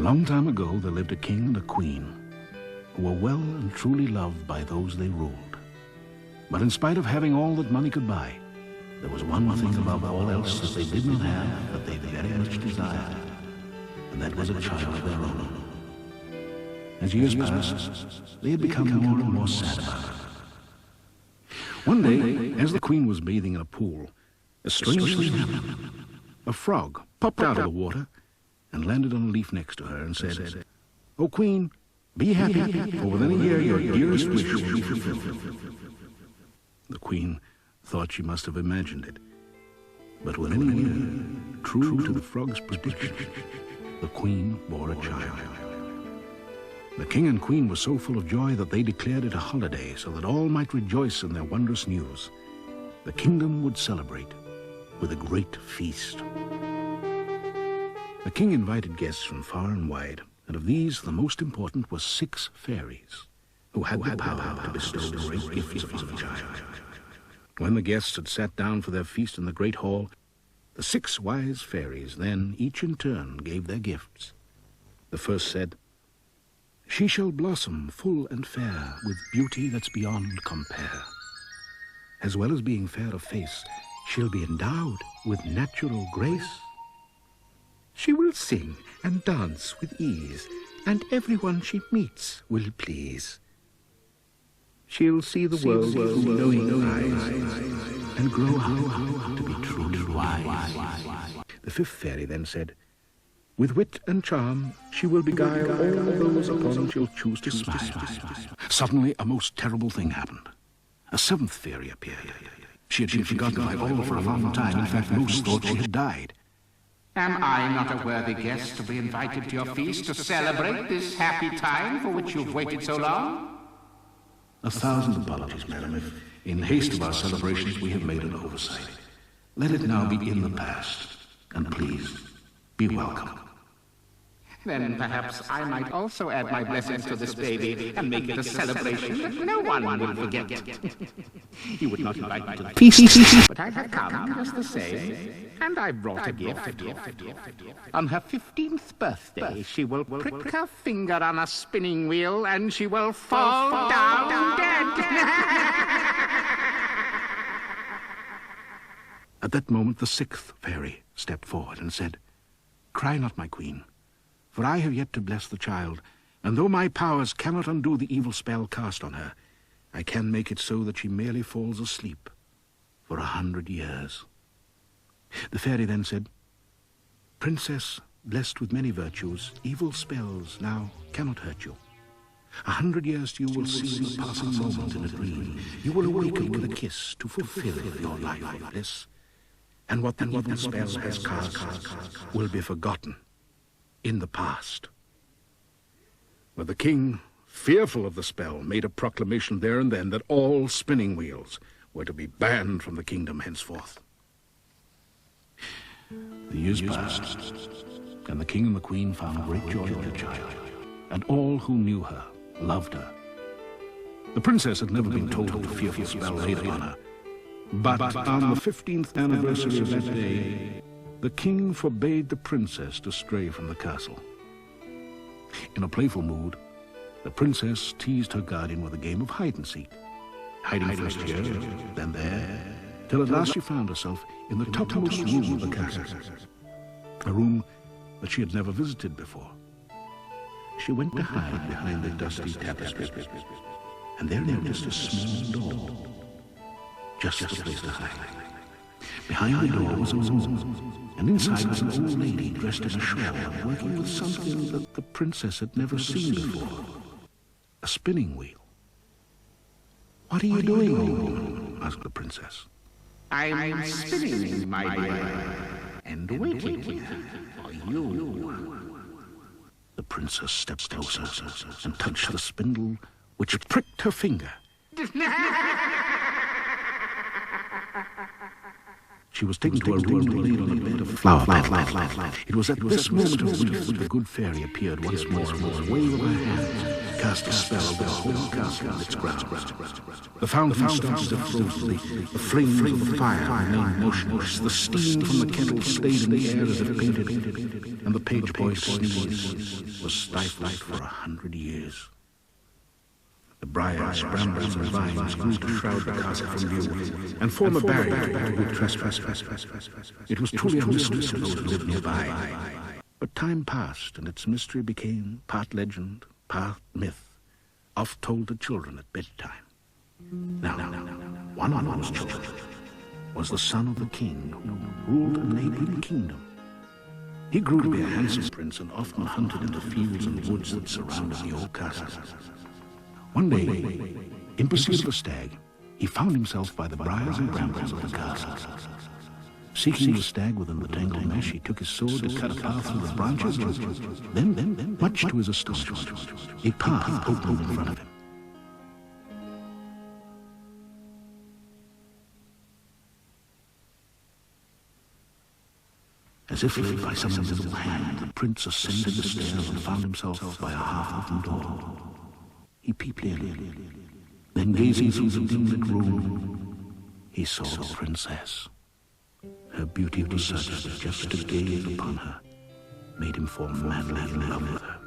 long time ago, there lived a king and a queen who were well and truly loved by those they ruled. But in spite of having all that money could buy, there was one thing above all else that they did not have that they very much desired, and that was a child of their own. As years passed, they had become more and more sad about it. One day, as the queen was bathing in a pool, a strange thing happened. A frog popped out of the water and landed on a leaf next to her and said, "O Queen, be happy, for within a year your dearest wish will be fulfilled." The queen thought she must have imagined it. But within a year, true to the frog's prediction, the queen bore a child. The king and queen were so full of joy that they declared it a holiday so that all might rejoice in their wondrous news. The kingdom would celebrate with a great feast. The king invited guests from far and wide, and of these the most important were 6 fairies, who had the power to bestow great gifts upon the child. When the guests had sat down for their feast in the great hall, the 6 wise fairies then, each in turn, gave their gifts. The first said, "She shall blossom full and fair, with beauty that's beyond compare. As well as being fair of face, she'll be endowed with natural grace. She will sing and dance with ease, and everyone she meets will please. She'll see the world with knowing eyes, and grow up to be truly wise." The 5th fairy then said, "With wit and charm, she will beguile all those upon whom she'll choose to smile." Suddenly, a most terrible thing happened. A 7th fairy appeared. She had been forgotten by all for a long time. In fact, most thought she had died. "Am I not a worthy guest to be invited to your feast to celebrate this happy time for which you've waited so long?" "1,000 apologies, madam, if in haste of our celebrations we have made an oversight. Let it now be in the past, and please, be welcome." "Then perhaps I might also add my blessings to this baby and make it a celebration that no one will forget. You would not invite me to the feast, but I have come just the same, and I brought a gift. On her 15th birthday, she will prick her finger on a spinning wheel and she will fall down dead." At that moment, the 6th fairy stepped forward and said, "Cry not, my queen, for I have yet to bless the child, and though my powers cannot undo the evil spell cast on her, I can make it so that she merely falls asleep for 100 years." The fairy then said, "Princess, blessed with many virtues, evil spells now cannot hurt you. 100 years you will see the passing moment in a dream. You will awaken with a kiss to fulfill your life of bliss, and what the evil spell has cast will be forgotten in the past." But the king, fearful of the spell, made a proclamation there and then that all spinning wheels were to be banned from the kingdom henceforth. The years passed, and the king and the queen found great joy in the child, and all who knew her loved her. The princess had never been told of the fearful spell laid upon her, but on the 15th anniversary of that day, the king forbade the princess to stray from the castle. In a playful mood, the princess teased her guardian with a game of hide-and-seek, hiding first here, then there, till at last she found herself in the topmost room of the castle, a room that she had never visited before. She went to hide behind the dusty tapestry, and there noticed a small door, just the place to hide. Behind the door was a room, and inside was an old lady dressed in a shawl, working with something that the princess had never seen before, a spinning wheel. "What are you doing, old woman?" asked the princess. "I'm spinning, my dear, and waiting for you." The princess stepped closer and touched the spindle, which pricked her finger. She was taken to a room laid on a bed of flowers. It was at this moment of grief that the good fairy appeared once more with a wave of her hands, cast a spell over the whole castle and its grounds. The fountain started to frozen, the flames of the fire remained motionless, the steam from the kettle stayed in the air as if painted, and the page boy's sneeze was stifled for 100 years. The briars, brambles, and vines grew to shroud the castle from view, and form a barrier to good trespass. It was truly a mystery to those who lived nearby. But time passed, and its mystery became part legend, part myth, oft told to children at bedtime. Now, one of those children was the son of the king who ruled a neighboring kingdom. He grew to be a handsome prince and often hunted in the fields and woods that surrounded the old castle. One day, in pursuit of a stag, he found himself by the briars and brambles of the castle. Seeking the stag within the tangled mesh, he took his sword to cut a path through the branches. Then, much to his astonishment, a path opened in front of him. As if led by some invisible hand, the prince ascended the stairs and found himself by a half-open door. He peeped in. Then, gazing through the dim-lit room, he saw the princess. Her beauty was such that just to gaze upon her made him fall madly in love with her.